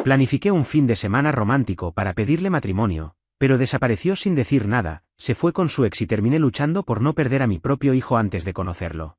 Planifiqué un fin de semana romántico para pedirle matrimonio, pero desapareció sin decir nada, se fue con su ex y terminé luchando por no perder a mi propio hijo antes de conocerlo.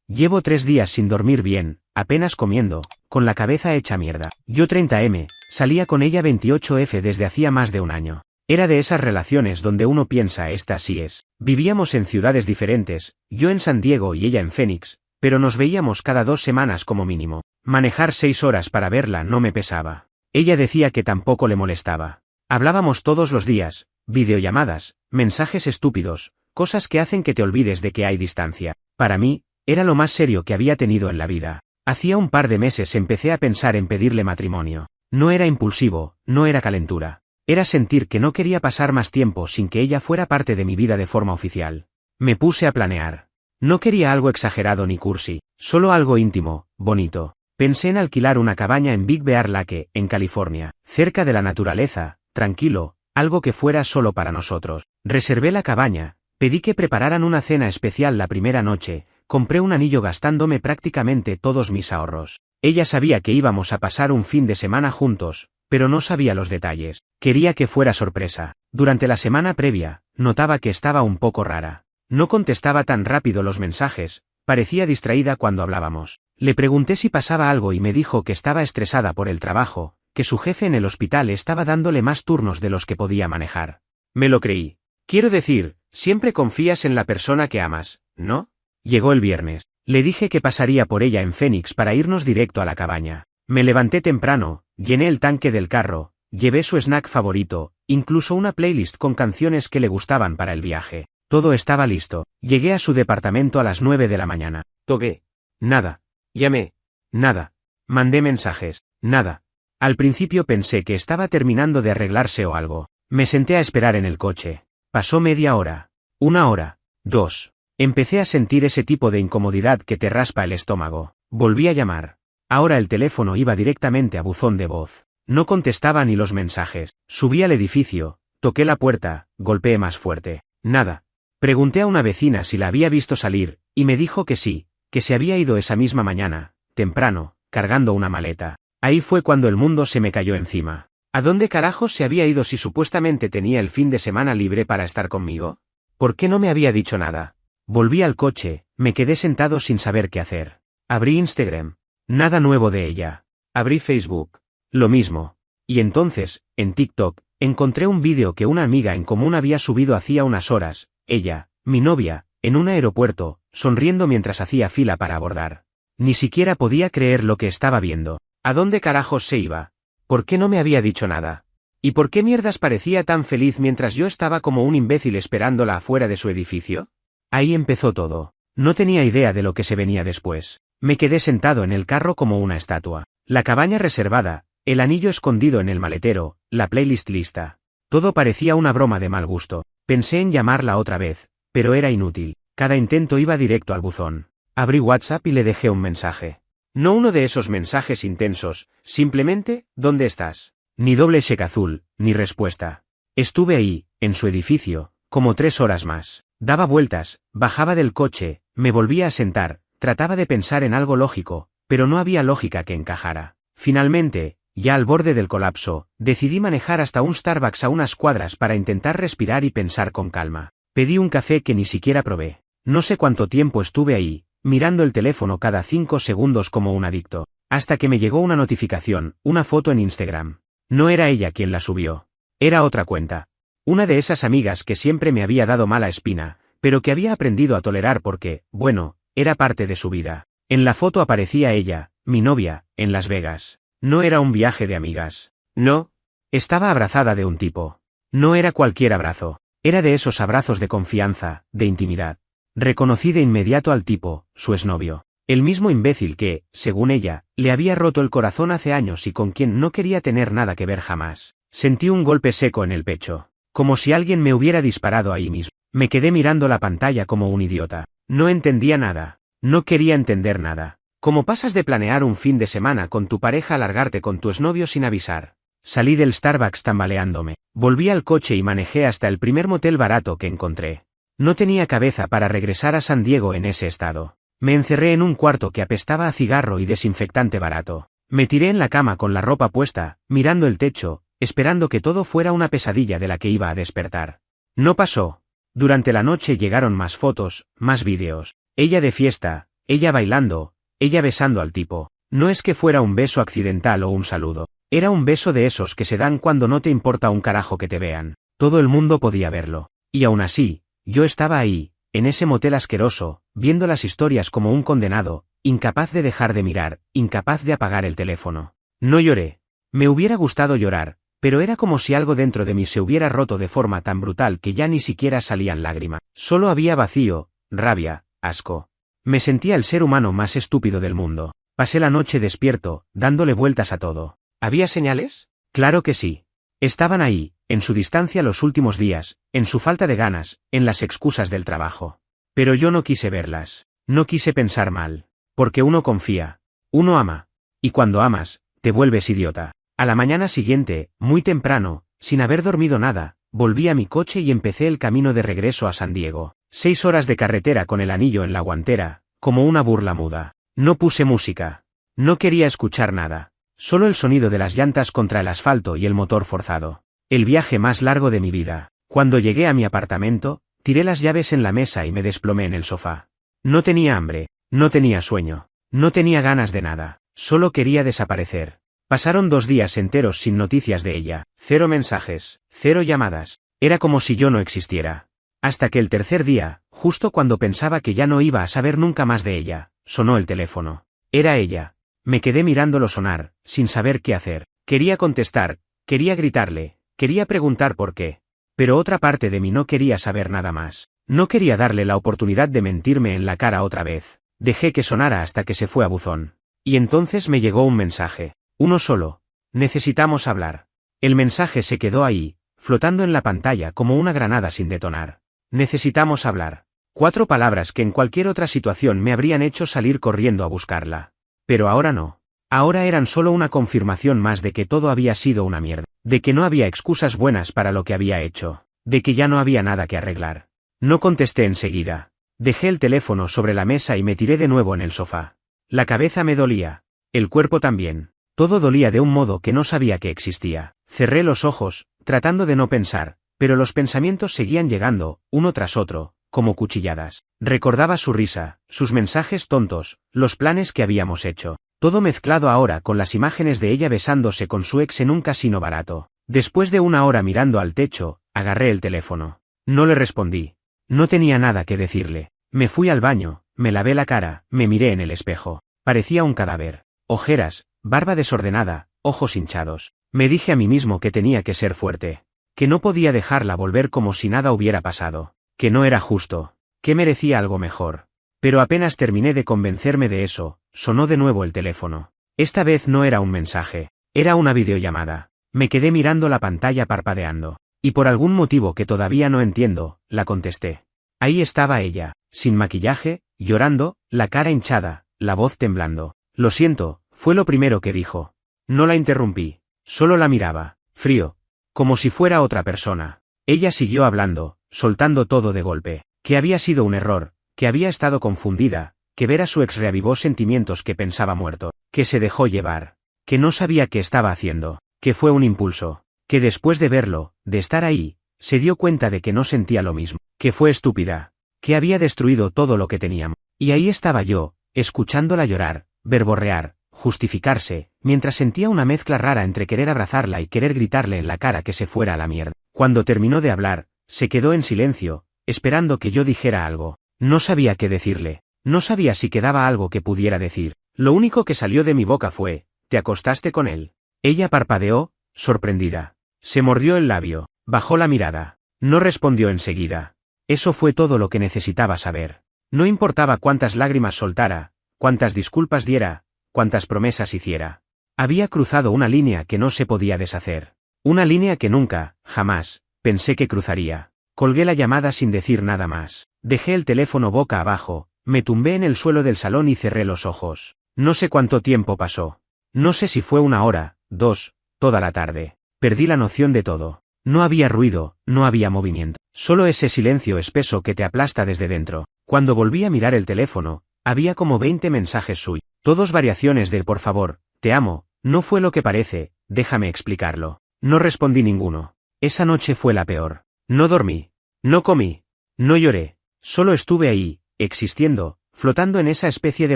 Llevo 3 días sin dormir bien, apenas comiendo, con la cabeza hecha mierda. Yo 30M, salía con ella 28F desde hacía más de un año. Era de esas relaciones donde uno piensa esta sí es. Vivíamos en ciudades diferentes, yo en San Diego y ella en Phoenix, pero nos veíamos cada 2 semanas como mínimo. Manejar 6 horas para verla no me pesaba. Ella decía que tampoco le molestaba. Hablábamos todos los días, videollamadas, mensajes estúpidos, cosas que hacen que te olvides de que hay distancia. Para mí, era lo más serio que había tenido en la vida. Hacía un par de meses empecé a pensar en pedirle matrimonio. No era impulsivo, no era calentura. Era sentir que no quería pasar más tiempo sin que ella fuera parte de mi vida de forma oficial. Me puse a planear. No quería algo exagerado ni cursi, solo algo íntimo, bonito. Pensé en alquilar una cabaña en Big Bear Lake, en California, cerca de la naturaleza, tranquilo, algo que fuera solo para nosotros. Reservé la cabaña, pedí que prepararan una cena especial la primera noche, compré un anillo gastándome prácticamente todos mis ahorros. Ella sabía que íbamos a pasar un fin de semana juntos, pero no sabía los detalles. Quería que fuera sorpresa. Durante la semana previa, notaba que estaba un poco rara. No contestaba tan rápido los mensajes, parecía distraída cuando hablábamos. Le pregunté si pasaba algo y me dijo que estaba estresada por el trabajo, que su jefe en el hospital estaba dándole más turnos de los que podía manejar. Me lo creí. Quiero decir, siempre confías en la persona que amas, ¿no? Llegó el viernes. Le dije que pasaría por ella en Phoenix para irnos directo a la cabaña. Me levanté temprano, llené el tanque del carro, llevé su snack favorito, incluso una playlist con canciones que le gustaban para el viaje. Todo estaba listo. Llegué a su departamento a las 9 de la mañana. Toqué. Nada. Llamé. Nada. Mandé mensajes. Nada. Al principio pensé que estaba terminando de arreglarse o algo. Me senté a esperar en el coche. Pasó media hora. 1 hora. 2. Empecé a sentir ese tipo de incomodidad que te raspa el estómago. Volví a llamar. Ahora el teléfono iba directamente a buzón de voz. No contestaba ni los mensajes. Subí al edificio, toqué la puerta, golpeé más fuerte. Nada. Pregunté a una vecina si la había visto salir, y me dijo que sí, que se había ido esa misma mañana, temprano, cargando una maleta. Ahí fue cuando el mundo se me cayó encima. ¿A dónde carajos se había ido si supuestamente tenía el fin de semana libre para estar conmigo? ¿Por qué no me había dicho nada? Volví al coche, me quedé sentado sin saber qué hacer. Abrí Instagram. Nada nuevo de ella. Abrí Facebook. Lo mismo. Y entonces, en TikTok, encontré un vídeo que una amiga en común había subido hacía unas horas, ella, mi novia, en un aeropuerto, sonriendo mientras hacía fila para abordar. Ni siquiera podía creer lo que estaba viendo. ¿A dónde carajos se iba? ¿Por qué no me había dicho nada? ¿Y por qué mierdas parecía tan feliz mientras yo estaba como un imbécil esperándola afuera de su edificio? Ahí empezó todo. No tenía idea de lo que se venía después. Me quedé sentado en el carro como una estatua. La cabaña reservada, el anillo escondido en el maletero, la playlist lista. Todo parecía una broma de mal gusto. Pensé en llamarla otra vez, pero era inútil. Cada intento iba directo al buzón. Abrí WhatsApp y le dejé un mensaje. No uno de esos mensajes intensos, simplemente, ¿dónde estás? Ni doble cheque azul, ni respuesta. Estuve ahí, en su edificio, como 3 horas más. Daba vueltas, bajaba del coche, me volvía a sentar, trataba de pensar en algo lógico, pero no había lógica que encajara. Finalmente, ya al borde del colapso, decidí manejar hasta un Starbucks a unas cuadras para intentar respirar y pensar con calma. Pedí un café que ni siquiera probé. No sé cuánto tiempo estuve ahí, mirando el teléfono cada 5 segundos como un adicto, hasta que me llegó una notificación, una foto en Instagram. No era ella quien la subió. Era otra cuenta. Una de esas amigas que siempre me había dado mala espina, pero que había aprendido a tolerar porque, bueno, era parte de su vida. En la foto aparecía ella, mi novia, en Las Vegas. No era un viaje de amigas. No. Estaba abrazada de un tipo. No era cualquier abrazo. Era de esos abrazos de confianza, de intimidad. Reconocí de inmediato al tipo, su exnovio. El mismo imbécil que, según ella, le había roto el corazón hace años y con quien no quería tener nada que ver jamás. Sentí un golpe seco en el pecho. Como si alguien me hubiera disparado ahí mismo. Me quedé mirando la pantalla como un idiota. No entendía nada. No quería entender nada. ¿Cómo pasas de planear un fin de semana con tu pareja a largarte con tu exnovio sin avisar? Salí del Starbucks tambaleándome. Volví al coche y manejé hasta el primer motel barato que encontré. No tenía cabeza para regresar a San Diego en ese estado. Me encerré en un cuarto que apestaba a cigarro y desinfectante barato. Me tiré en la cama con la ropa puesta, mirando el techo, esperando que todo fuera una pesadilla de la que iba a despertar. No pasó. Durante la noche llegaron más fotos, más vídeos. Ella de fiesta, ella bailando, ella besando al tipo. No es que fuera un beso accidental o un saludo. Era un beso de esos que se dan cuando no te importa un carajo que te vean. Todo el mundo podía verlo. Y aún así, yo estaba ahí, en ese motel asqueroso, viendo las historias como un condenado, incapaz de dejar de mirar, incapaz de apagar el teléfono. No lloré. Me hubiera gustado llorar, pero era como si algo dentro de mí se hubiera roto de forma tan brutal que ya ni siquiera salían lágrimas. Solo había vacío, rabia, asco. Me sentía el ser humano más estúpido del mundo. Pasé la noche despierto, dándole vueltas a todo. ¿Había señales? Claro que sí. Estaban ahí, en su distancia los últimos días, en su falta de ganas, en las excusas del trabajo. Pero yo no quise verlas. No quise pensar mal. Porque uno confía. Uno ama. Y cuando amas, te vuelves idiota. A la mañana siguiente, muy temprano, sin haber dormido nada, volví a mi coche y empecé el camino de regreso a San Diego. 6 horas de carretera con el anillo en la guantera, como una burla muda. No puse música. No quería escuchar nada. Solo el sonido de las llantas contra el asfalto y el motor forzado. El viaje más largo de mi vida. Cuando llegué a mi apartamento, tiré las llaves en la mesa y me desplomé en el sofá. No tenía hambre, no tenía sueño, no tenía ganas de nada, solo quería desaparecer. Pasaron 2 días enteros sin noticias de ella, 0 mensajes, 0 llamadas. Era como si yo no existiera. Hasta que el tercer día, justo cuando pensaba que ya no iba a saber nunca más de ella, sonó el teléfono. Era ella. Me quedé mirándolo sonar, sin saber qué hacer. Quería contestar, quería gritarle, quería preguntar por qué. Pero otra parte de mí no quería saber nada más. No quería darle la oportunidad de mentirme en la cara otra vez. Dejé que sonara hasta que se fue a buzón. Y entonces me llegó un mensaje. Uno solo. Necesitamos hablar. El mensaje se quedó ahí, flotando en la pantalla como una granada sin detonar. Necesitamos hablar. 4 palabras que en cualquier otra situación me habrían hecho salir corriendo a buscarla. Pero ahora no. Ahora eran solo una confirmación más de que todo había sido una mierda. De que no había excusas buenas para lo que había hecho. De que ya no había nada que arreglar. No contesté enseguida. Dejé el teléfono sobre la mesa y me tiré de nuevo en el sofá. La cabeza me dolía. El cuerpo también. Todo dolía de un modo que no sabía que existía. Cerré los ojos, tratando de no pensar, pero los pensamientos seguían llegando, uno tras otro, como cuchilladas. Recordaba su risa, sus mensajes tontos, los planes que habíamos hecho. Todo mezclado ahora con las imágenes de ella besándose con su ex en un casino barato. Después de 1 hora mirando al techo, agarré el teléfono. No le respondí. No tenía nada que decirle. Me fui al baño, me lavé la cara, me miré en el espejo. Parecía un cadáver. Ojeras, barba desordenada, ojos hinchados. Me dije a mí mismo que tenía que ser fuerte. Que no podía dejarla volver como si nada hubiera pasado. Que no era justo. Que merecía algo mejor. Pero apenas terminé de convencerme de eso, sonó de nuevo el teléfono. Esta vez no era un mensaje. Era una videollamada. Me quedé mirando la pantalla parpadeando. Y por algún motivo que todavía no entiendo, la contesté. Ahí estaba ella, sin maquillaje, llorando, la cara hinchada, la voz temblando. Lo siento, fue lo primero que dijo. No la interrumpí. Solo la miraba, frío. Como si fuera otra persona. Ella siguió hablando, soltando todo de golpe. Que había sido un error, que había estado confundida, que ver a su ex reavivó sentimientos que pensaba muerto, que se dejó llevar, que no sabía qué estaba haciendo, que fue un impulso, que después de verlo, de estar ahí, se dio cuenta de que no sentía lo mismo, que fue estúpida, que había destruido todo lo que teníamos. Y ahí estaba yo, escuchándola llorar, verborrear, justificarse, mientras sentía una mezcla rara entre querer abrazarla y querer gritarle en la cara que se fuera a la mierda. Cuando terminó de hablar, se quedó en silencio, esperando que yo dijera algo. No sabía qué decirle, no sabía si quedaba algo que pudiera decir. Lo único que salió de mi boca fue, ¿te acostaste con él? Ella parpadeó, sorprendida. Se mordió el labio, bajó la mirada. No respondió enseguida. Eso fue todo lo que necesitaba saber. No importaba cuántas lágrimas soltara, cuántas disculpas diera, cuántas promesas hiciera. Había cruzado una línea que no se podía deshacer. Una línea que nunca, jamás, pensé que cruzaría. Colgué la llamada sin decir nada más. Dejé el teléfono boca abajo, me tumbé en el suelo del salón y cerré los ojos. No sé cuánto tiempo pasó. No sé si fue 1 hora, 2, toda la tarde. Perdí la noción de todo. No había ruido, no había movimiento. Solo ese silencio espeso que te aplasta desde dentro. Cuando volví a mirar el teléfono, había como 20 mensajes suyos. Todos variaciones de por favor, Te amo, no fue lo que parece, déjame explicarlo. No respondí ninguno. Esa noche fue la peor. No dormí. No comí. No lloré. Solo estuve ahí, existiendo, flotando en esa especie de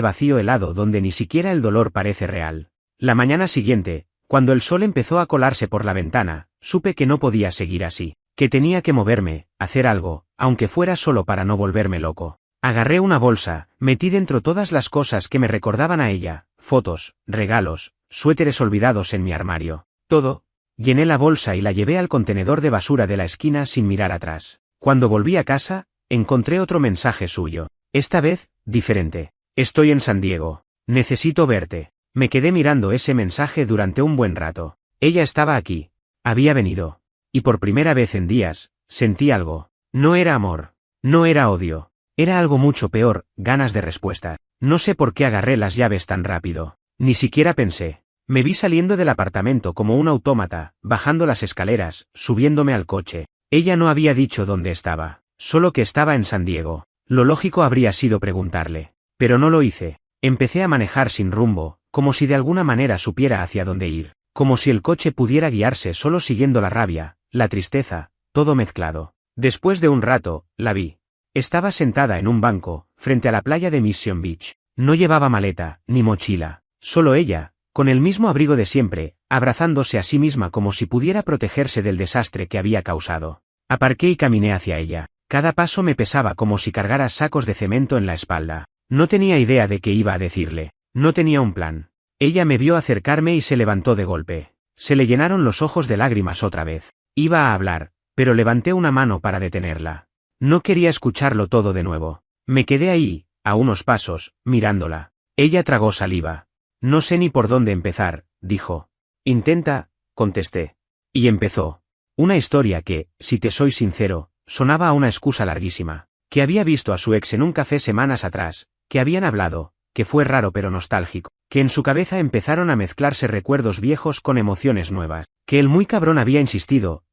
vacío helado donde ni siquiera el dolor parece real. La mañana siguiente, cuando el sol empezó a colarse por la ventana, supe que no podía seguir así, que tenía que moverme, hacer algo, aunque fuera solo para no volverme loco. Agarré una bolsa, metí dentro todas las cosas que me recordaban a ella, fotos, regalos, suéteres olvidados en mi armario. Todo. Llené la bolsa y la llevé al contenedor de basura de la esquina sin mirar atrás. Cuando volví a casa, encontré otro mensaje suyo. Esta vez, diferente. Estoy en San Diego. Necesito verte. Me quedé mirando ese mensaje durante un buen rato. Ella estaba aquí. Había venido. Y por primera vez en días, sentí algo. No era amor. No era odio. Era algo mucho peor, ganas de respuesta. No sé por qué agarré las llaves tan rápido. Ni siquiera pensé. Me vi saliendo del apartamento como un autómata, bajando las escaleras, subiéndome al coche. Ella no había dicho dónde estaba, solo que estaba en San Diego. Lo lógico habría sido preguntarle. Pero no lo hice. Empecé a manejar sin rumbo, como si de alguna manera supiera hacia dónde ir. Como si el coche pudiera guiarse solo siguiendo la rabia, la tristeza, todo mezclado. Después de un rato, la vi. Estaba sentada en un banco, frente a la playa de Mission Beach. No llevaba maleta, ni mochila. Solo ella, con el mismo abrigo de siempre, abrazándose a sí misma como si pudiera protegerse del desastre que había causado. Aparqué y caminé hacia ella. Cada paso me pesaba como si cargara sacos de cemento en la espalda. No tenía idea de qué iba a decirle. No tenía un plan. Ella me vio acercarme y se levantó de golpe. Se le llenaron los ojos de lágrimas otra vez. Iba a hablar, pero levanté una mano para detenerla. No quería escucharlo todo de nuevo. Me quedé ahí, a unos pasos, mirándola. Ella tragó saliva. No sé ni por dónde empezar, dijo. Intenta, contesté. Y empezó. Una historia que, si te soy sincero, sonaba a una excusa larguísima. Que había visto a su ex en un café semanas atrás, que habían hablado, que fue raro pero nostálgico, que en su cabeza empezaron a mezclarse recuerdos viejos con emociones nuevas, que el muy cabrón había insistido,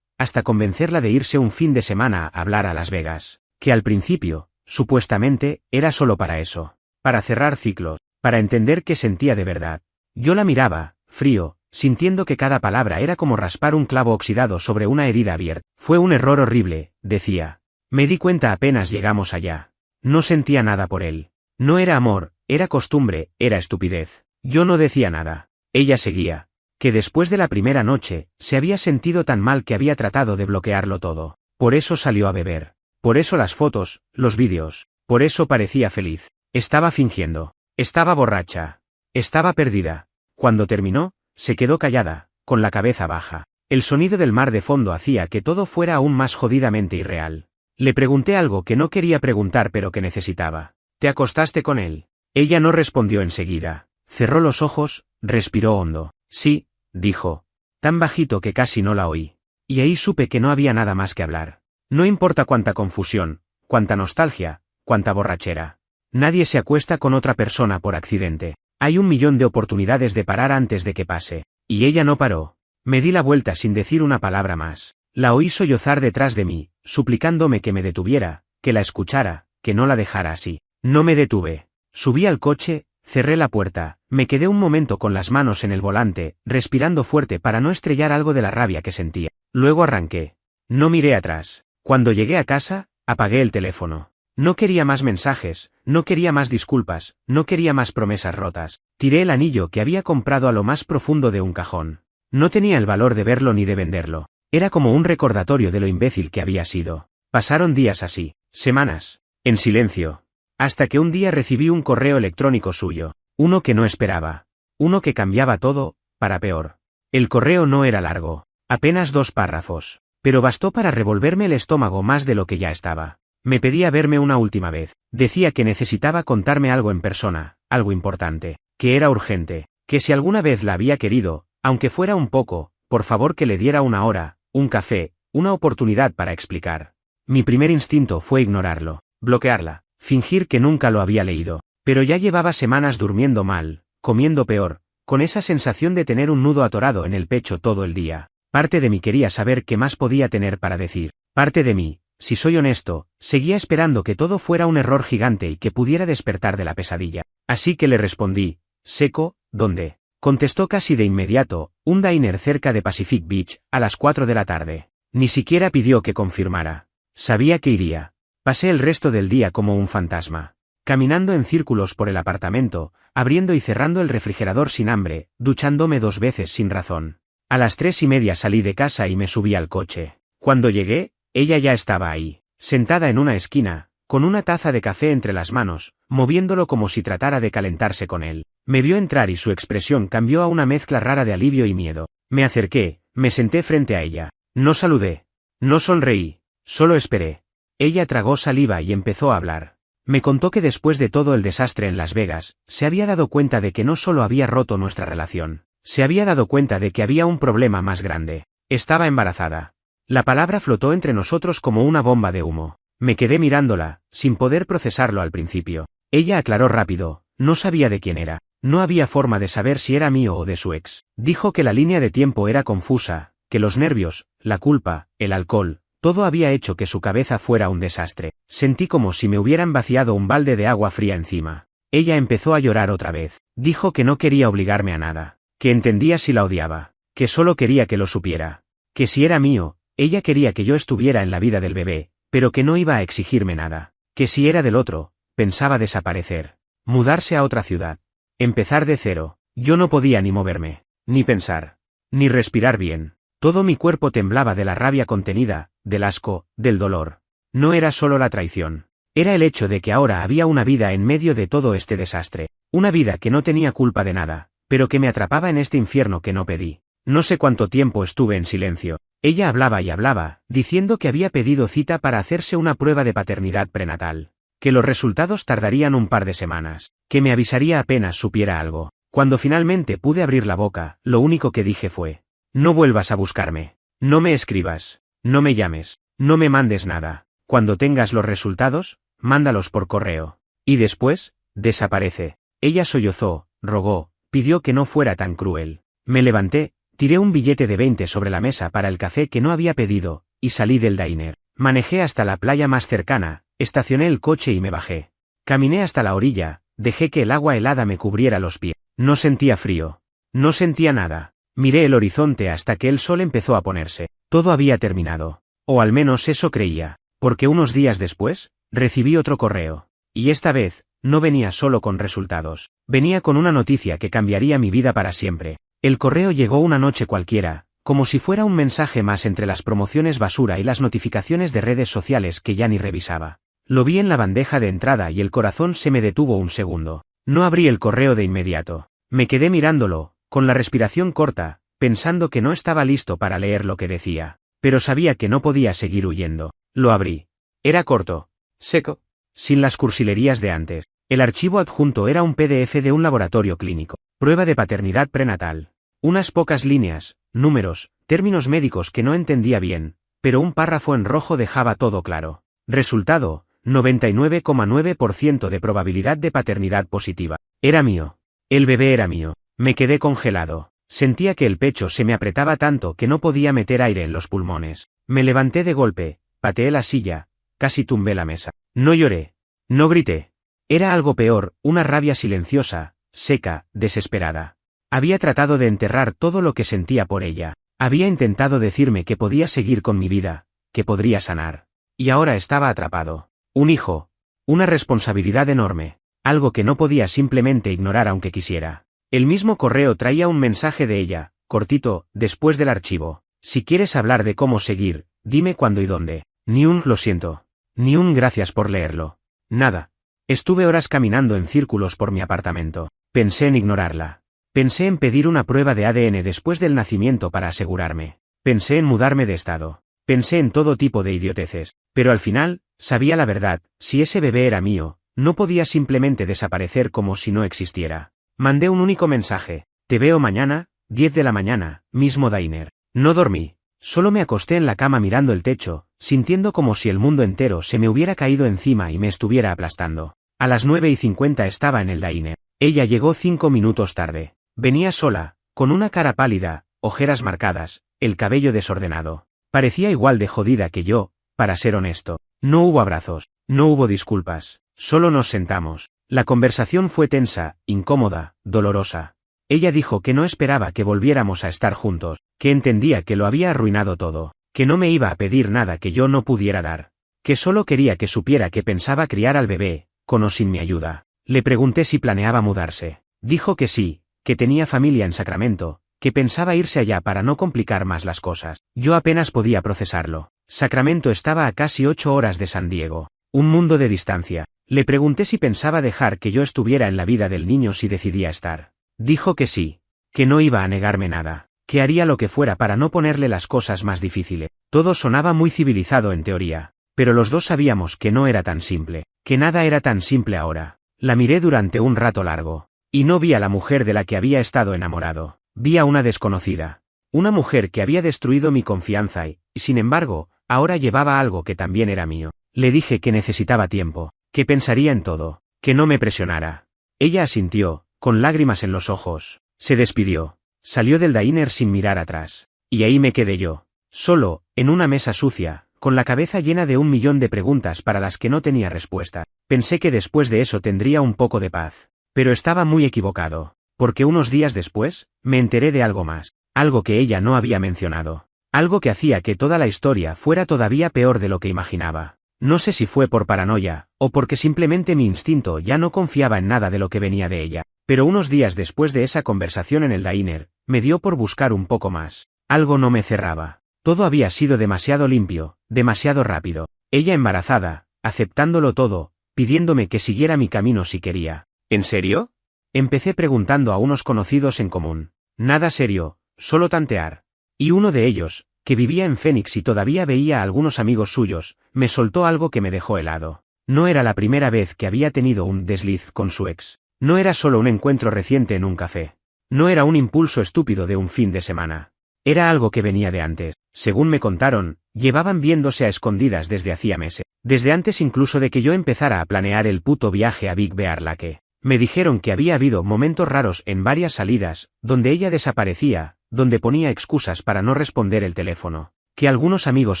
hasta convencerla de irse un fin de semana a hablar a Las Vegas, que al principio, supuestamente, era solo para eso. Para cerrar ciclos, para entender qué sentía de verdad. Yo la miraba, frío, sintiendo que cada palabra era como raspar un clavo oxidado sobre una herida abierta. Fue un error horrible, decía. Me di cuenta apenas llegamos allá. No sentía nada por él. No era amor, era costumbre, era estupidez. Yo no decía nada. Ella seguía. Que después de la primera noche, se había sentido tan mal que había tratado de bloquearlo todo. Por eso salió a beber. Por eso las fotos, los vídeos. Por eso parecía feliz. Estaba fingiendo. Estaba borracha. Estaba perdida. Cuando terminó, se quedó callada, con la cabeza baja. El sonido del mar de fondo hacía que todo fuera aún más jodidamente irreal. Le pregunté algo que no quería preguntar pero que necesitaba. ¿Te acostaste con él? Ella no respondió enseguida. Cerró los ojos, respiró hondo. Sí, dijo. Tan bajito que casi no la oí. Y ahí supe que no había nada más que hablar. No importa cuánta confusión, cuánta nostalgia, cuánta borrachera. Nadie se acuesta con otra persona por accidente. Hay 1.000.000 de oportunidades de parar antes de que pase. Y ella no paró. Me di la vuelta sin decir una palabra más. La oí sollozar detrás de mí, suplicándome que me detuviera, que la escuchara, que no la dejara así. No me detuve. Subí al coche, cerré la puerta, me quedé un momento con las manos en el volante, respirando fuerte para no estrellar algo de la rabia que sentía. Luego arranqué. No miré atrás. Cuando llegué a casa, apagué el teléfono. No quería más mensajes, no quería más disculpas, no quería más promesas rotas. Tiré el anillo que había comprado a lo más profundo de un cajón. No tenía el valor de verlo ni de venderlo. Era como un recordatorio de lo imbécil que había sido. Pasaron días así, semanas, en silencio. Hasta que un día recibí un correo electrónico suyo. Uno que no esperaba. Uno que cambiaba todo, para peor. El correo no era largo. Apenas 2 párrafos. Pero bastó para revolverme el estómago más de lo que ya estaba. Me pedía verme una última vez. Decía que necesitaba contarme algo en persona, algo importante, que era urgente, que si alguna vez la había querido, aunque fuera un poco, por favor que le diera una hora, un café, una oportunidad para explicar. Mi primer instinto fue ignorarlo, bloquearla, fingir que nunca lo había leído. Pero ya llevaba semanas durmiendo mal, comiendo peor, con esa sensación de tener un nudo atorado en el pecho todo el día. Parte de mí quería saber qué más podía tener para decir. Parte de mí, si soy honesto, seguía esperando que todo fuera un error gigante y que pudiera despertar de la pesadilla. Así que le respondí, Seco, ¿dónde? Contestó casi de inmediato, un diner cerca de Pacific Beach, a las 4 de la tarde. Ni siquiera pidió que confirmara. Sabía que iría. Pasé el resto del día como un fantasma. Caminando en círculos por el apartamento, abriendo y cerrando el refrigerador sin hambre, duchándome 2 veces sin razón. A las 3:30 salí de casa y me subí al coche. Cuando llegué, ella ya estaba ahí, sentada en una esquina, con una taza de café entre las manos, moviéndolo como si tratara de calentarse con él. Me vio entrar y su expresión cambió a una mezcla rara de alivio y miedo. Me acerqué, me senté frente a ella. No saludé. No sonreí. Solo esperé. Ella tragó saliva y empezó a hablar. Me contó que después de todo el desastre en Las Vegas, se había dado cuenta de que no solo había roto nuestra relación, se había dado cuenta de que había un problema más grande. Estaba embarazada. La palabra flotó entre nosotros como una bomba de humo. Me quedé mirándola, sin poder procesarlo al principio. Ella aclaró rápido, no sabía de quién era. No había forma de saber si era mío o de su ex. Dijo que la línea de tiempo era confusa, que los nervios, la culpa, el alcohol, todo había hecho que su cabeza fuera un desastre. Sentí como si me hubieran vaciado un balde de agua fría encima. Ella empezó a llorar otra vez. Dijo que no quería obligarme a nada, que entendía si la odiaba, que solo quería que lo supiera, que si era mío, ella quería que yo estuviera en la vida del bebé, pero que no iba a exigirme nada, que si era del otro, pensaba desaparecer, mudarse a otra ciudad, empezar de cero. Yo no podía ni moverme, ni pensar, ni respirar bien. Todo mi cuerpo temblaba de la rabia contenida, del asco, del dolor. No era solo la traición. Era el hecho de que ahora había una vida en medio de todo este desastre. Una vida que no tenía culpa de nada, pero que me atrapaba en este infierno que no pedí. No sé cuánto tiempo estuve en silencio. Ella hablaba y hablaba, diciendo que había pedido cita para hacerse una prueba de paternidad prenatal. Que los resultados tardarían un par de semanas. Que me avisaría apenas supiera algo. Cuando finalmente pude abrir la boca, lo único que dije fue: no vuelvas a buscarme. No me escribas. No me llames. No me mandes nada. Cuando tengas los resultados, mándalos por correo. Y después, desaparece. Ella sollozó, rogó, pidió que no fuera tan cruel. Me levanté, tiré un billete de 20 sobre la mesa para el café que no había pedido, y salí del diner. Manejé hasta la playa más cercana, estacioné el coche y me bajé. Caminé hasta la orilla, dejé que el agua helada me cubriera los pies. No sentía frío. No sentía nada. Miré el horizonte hasta que el sol empezó a ponerse. Todo había terminado. O al menos eso creía, porque unos días después, recibí otro correo. Y esta vez, no venía solo con resultados. Venía con una noticia que cambiaría mi vida para siempre. El correo llegó una noche cualquiera, como si fuera un mensaje más entre las promociones basura y las notificaciones de redes sociales que ya ni revisaba. Lo vi en la bandeja de entrada y el corazón se me detuvo un segundo. No abrí el correo de inmediato. Me quedé mirándolo, con la respiración corta, pensando que no estaba listo para leer lo que decía, pero sabía que no podía seguir huyendo. Lo abrí. Era corto, seco, sin las cursilerías de antes. El archivo adjunto era un PDF de un laboratorio clínico, prueba de paternidad prenatal. Unas pocas líneas, números, términos médicos que no entendía bien, pero un párrafo en rojo dejaba todo claro. Resultado: 99,9% de probabilidad de paternidad positiva. Era mío. El bebé era mío. Me quedé congelado. Sentía que el pecho se me apretaba tanto que no podía meter aire en los pulmones. Me levanté de golpe, pateé la silla, casi tumbé la mesa. No lloré. No grité. Era algo peor, una rabia silenciosa, seca, desesperada. Había tratado de enterrar todo lo que sentía por ella. Había intentado decirme que podía seguir con mi vida, que podría sanar. Y ahora estaba atrapado. Un hijo. Una responsabilidad enorme. Algo que no podía simplemente ignorar aunque quisiera. El mismo correo traía un mensaje de ella, cortito, después del archivo. Si quieres hablar de cómo seguir, dime cuándo y dónde. Ni un lo siento. Ni un gracias por leerlo. Nada. Estuve horas caminando en círculos por mi apartamento. Pensé en ignorarla. Pensé en pedir una prueba de ADN después del nacimiento para asegurarme. Pensé en mudarme de estado. Pensé en todo tipo de idioteces. Pero al final, sabía la verdad: si ese bebé era mío, no podía simplemente desaparecer como si no existiera. Mandé un único mensaje: te veo mañana, 10 de la mañana, mismo diner. No dormí. Solo me acosté en la cama mirando el techo, sintiendo como si el mundo entero se me hubiera caído encima y me estuviera aplastando. A las 9:50 estaba en el diner. Ella llegó 5 minutos tarde. Venía sola, con una cara pálida, ojeras marcadas, el cabello desordenado. Parecía igual de jodida que yo, para ser honesto. No hubo abrazos, no hubo disculpas, solo nos sentamos. La conversación fue tensa, incómoda, dolorosa. Ella dijo que no esperaba que volviéramos a estar juntos, que entendía que lo había arruinado todo, que no me iba a pedir nada que yo no pudiera dar, que solo quería que supiera que pensaba criar al bebé, con o sin mi ayuda. Le pregunté si planeaba mudarse. Dijo que sí, que tenía familia en Sacramento, que pensaba irse allá para no complicar más las cosas. Yo apenas podía procesarlo. Sacramento estaba a casi 8 horas de San Diego, un mundo de distancia. Le pregunté si pensaba dejar que yo estuviera en la vida del niño si decidía estar. Dijo que sí, que no iba a negarme nada, que haría lo que fuera para no ponerle las cosas más difíciles. Todo sonaba muy civilizado en teoría, pero los dos sabíamos que no era tan simple, que nada era tan simple ahora. La miré durante un rato largo, y no vi a la mujer de la que había estado enamorado, vi a una desconocida. Una mujer que había destruido mi confianza y, sin embargo, ahora llevaba algo que también era mío. Le dije que necesitaba tiempo, que pensaría en todo, que no me presionara. Ella asintió, con lágrimas en los ojos, se despidió, salió del diner sin mirar atrás, y ahí me quedé yo, solo, en una mesa sucia, con la cabeza llena de 1.000.000 de preguntas para las que no tenía respuesta. Pensé que después de eso tendría un poco de paz, pero estaba muy equivocado, porque unos días después, me enteré de algo más, algo que ella no había mencionado, algo que hacía que toda la historia fuera todavía peor de lo que imaginaba. No sé si fue por paranoia, o porque simplemente mi instinto ya no confiaba en nada de lo que venía de ella, pero unos días después de esa conversación en el diner, me dio por buscar un poco más. Algo no me cerraba. Todo había sido demasiado limpio, demasiado rápido. Ella embarazada, aceptándolo todo, pidiéndome que siguiera mi camino si quería. ¿En serio? Empecé preguntando a unos conocidos en común. Nada serio, solo tantear. Y uno de ellos, que vivía en Phoenix y todavía veía a algunos amigos suyos, me soltó algo que me dejó helado. No era la primera vez que había tenido un desliz con su ex. No era solo un encuentro reciente en un café. No era un impulso estúpido de un fin de semana. Era algo que venía de antes. Según me contaron, llevaban viéndose a escondidas desde hacía meses. Desde antes incluso de que yo empezara a planear el puto viaje a Big Bear Lake. Me dijeron que había habido momentos raros en varias salidas, donde ella desaparecía, donde ponía excusas para no responder el teléfono, que algunos amigos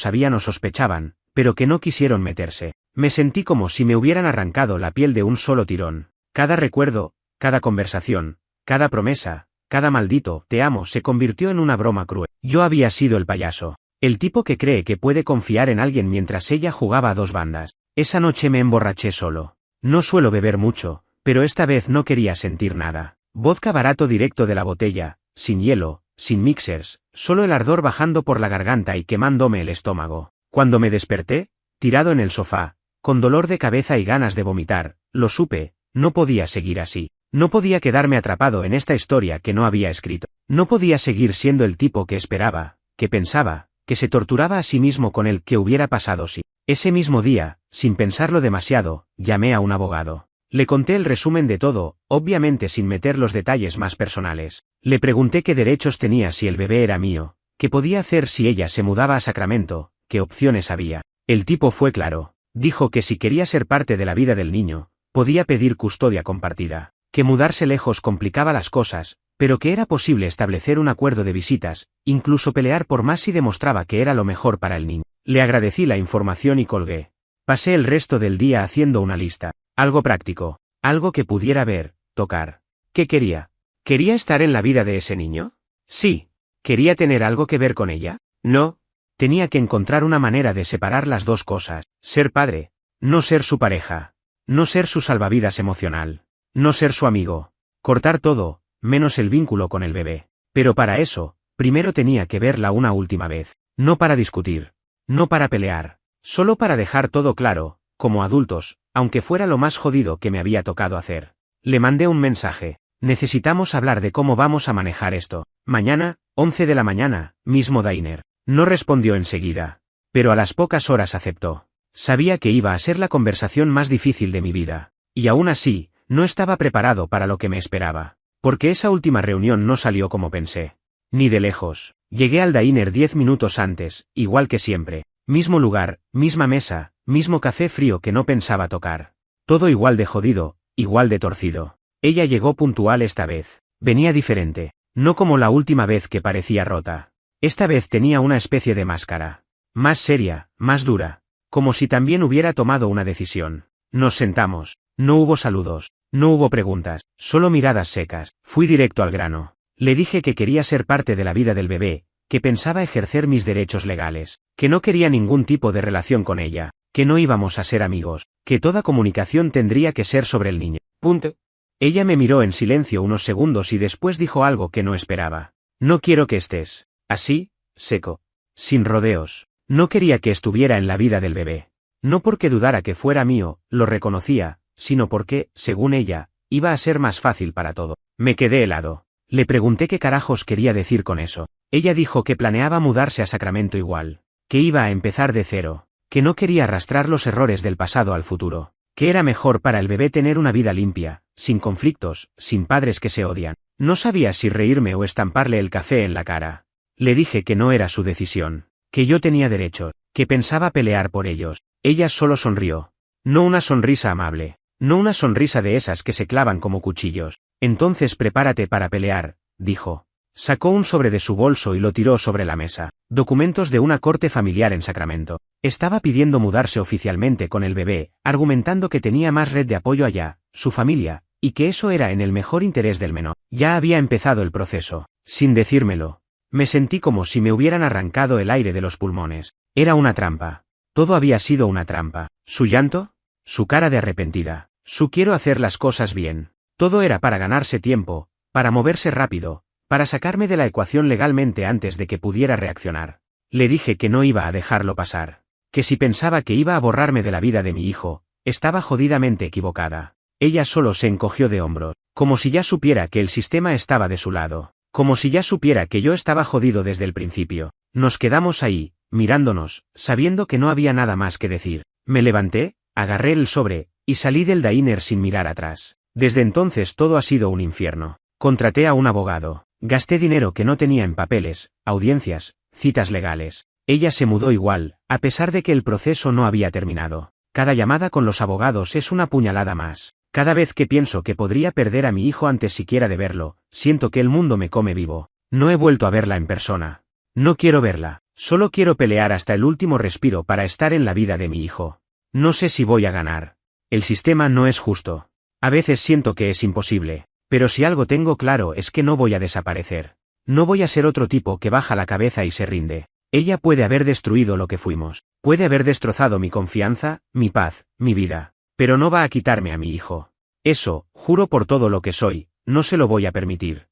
sabían o sospechaban, pero que no quisieron meterse. Me sentí como si me hubieran arrancado la piel de un solo tirón. Cada recuerdo, cada conversación, cada promesa, cada maldito te amo se convirtió en una broma cruel. Yo había sido el payaso, el tipo que cree que puede confiar en alguien mientras ella jugaba a dos bandas. Esa noche me emborraché solo. No suelo beber mucho, pero esta vez no quería sentir nada. Vodka barato directo de la botella, sin hielo, sin mixers, solo el ardor bajando por la garganta y quemándome el estómago. Cuando me desperté, tirado en el sofá, con dolor de cabeza y ganas de vomitar, lo supe, no podía seguir así. No podía quedarme atrapado en esta historia que no había escrito. No podía seguir siendo el tipo que esperaba, que pensaba, que se torturaba a sí mismo con el que hubiera pasado si. Ese mismo día, sin pensarlo demasiado, llamé a un abogado. Le conté el resumen de todo, obviamente sin meter los detalles más personales. Le pregunté qué derechos tenía si el bebé era mío, qué podía hacer si ella se mudaba a Sacramento, qué opciones había. El tipo fue claro. Dijo que si quería ser parte de la vida del niño, podía pedir custodia compartida, que mudarse lejos complicaba las cosas, pero que era posible establecer un acuerdo de visitas, incluso pelear por más si demostraba que era lo mejor para el niño. Le agradecí la información y colgué. Pasé el resto del día haciendo una lista. Algo práctico, algo que pudiera ver, tocar. ¿Qué quería? ¿Quería estar en la vida de ese niño? Sí. ¿Quería tener algo que ver con ella? No. Tenía que encontrar una manera de separar las dos cosas. Ser padre. No ser su pareja. No ser su salvavidas emocional. No ser su amigo. Cortar todo, menos el vínculo con el bebé. Pero para eso, primero tenía que verla una última vez. No para discutir. No para pelear. Solo para dejar todo claro, como adultos, aunque fuera lo más jodido que me había tocado hacer. Le mandé un mensaje. Necesitamos hablar de cómo vamos a manejar esto. Mañana, 11 de la mañana, mismo diner. No respondió enseguida. Pero a las pocas horas aceptó. Sabía que iba a ser la conversación más difícil de mi vida. Y aún así, no estaba preparado para lo que me esperaba. Porque esa última reunión no salió como pensé. Ni de lejos. Llegué al diner 10 minutos antes, igual que siempre. Mismo lugar, misma mesa, mismo café frío que no pensaba tocar. Todo igual de jodido, igual de torcido. Ella llegó puntual esta vez. Venía diferente. No como la última vez que parecía rota. Esta vez tenía una especie de máscara. Más seria, más dura. Como si también hubiera tomado una decisión. Nos sentamos. No hubo saludos. No hubo preguntas, solo miradas secas. Fui directo al grano. Le dije que quería ser parte de la vida del bebé, que pensaba ejercer mis derechos legales, que no quería ningún tipo de relación con ella, que no íbamos a ser amigos, que toda comunicación tendría que ser sobre el niño. Punto. Ella me miró en silencio unos segundos y después dijo algo que no esperaba. No quiero que estés así, seco, sin rodeos. No quería que estuviera en la vida del bebé. No porque dudara que fuera mío, lo reconocía, sino porque, según ella, iba a ser más fácil para todo. Me quedé helado. Le pregunté qué carajos quería decir con eso. Ella dijo que planeaba mudarse a Sacramento igual, que iba a empezar de cero, que no quería arrastrar los errores del pasado al futuro, que era mejor para el bebé tener una vida limpia, sin conflictos, sin padres que se odian. No sabía si reírme o estamparle el café en la cara. Le dije que no era su decisión, que yo tenía derechos, que pensaba pelear por ellos. Ella solo sonrió. No una sonrisa amable, no una sonrisa de esas que se clavan como cuchillos. Entonces prepárate para pelear, dijo. Sacó un sobre de su bolso y lo tiró sobre la mesa. Documentos de una corte familiar en Sacramento. Estaba pidiendo mudarse oficialmente con el bebé, argumentando que tenía más red de apoyo allá, su familia, y que eso era en el mejor interés del menor. Ya había empezado el proceso, sin decírmelo. Me sentí como si me hubieran arrancado el aire de los pulmones. Era una trampa. Todo había sido una trampa. Su llanto, su cara de arrepentida, su quiero hacer las cosas bien. Todo era para ganarse tiempo, para moverse rápido, para sacarme de la ecuación legalmente antes de que pudiera reaccionar. Le dije que no iba a dejarlo pasar, que si pensaba que iba a borrarme de la vida de mi hijo, estaba jodidamente equivocada. Ella solo se encogió de hombros, como si ya supiera que el sistema estaba de su lado, como si ya supiera que yo estaba jodido desde el principio. Nos quedamos ahí, mirándonos, sabiendo que no había nada más que decir. Me levanté, agarré el sobre, y salí del diner sin mirar atrás. Desde entonces todo ha sido un infierno. Contraté a un abogado, gasté dinero que no tenía en papeles, audiencias, citas legales. Ella se mudó igual, a pesar de que el proceso no había terminado. Cada llamada con los abogados es una puñalada más. Cada vez que pienso que podría perder a mi hijo antes siquiera de verlo, siento que el mundo me come vivo. No he vuelto a verla en persona. No quiero verla, solo quiero pelear hasta el último respiro para estar en la vida de mi hijo. No sé si voy a ganar. El sistema no es justo. A veces siento que es imposible, pero si algo tengo claro es que no voy a desaparecer. No voy a ser otro tipo que baja la cabeza y se rinde. Ella puede haber destruido lo que fuimos, puede haber destrozado mi confianza, mi paz, mi vida, pero no va a quitarme a mi hijo. Eso, juro por todo lo que soy, no se lo voy a permitir.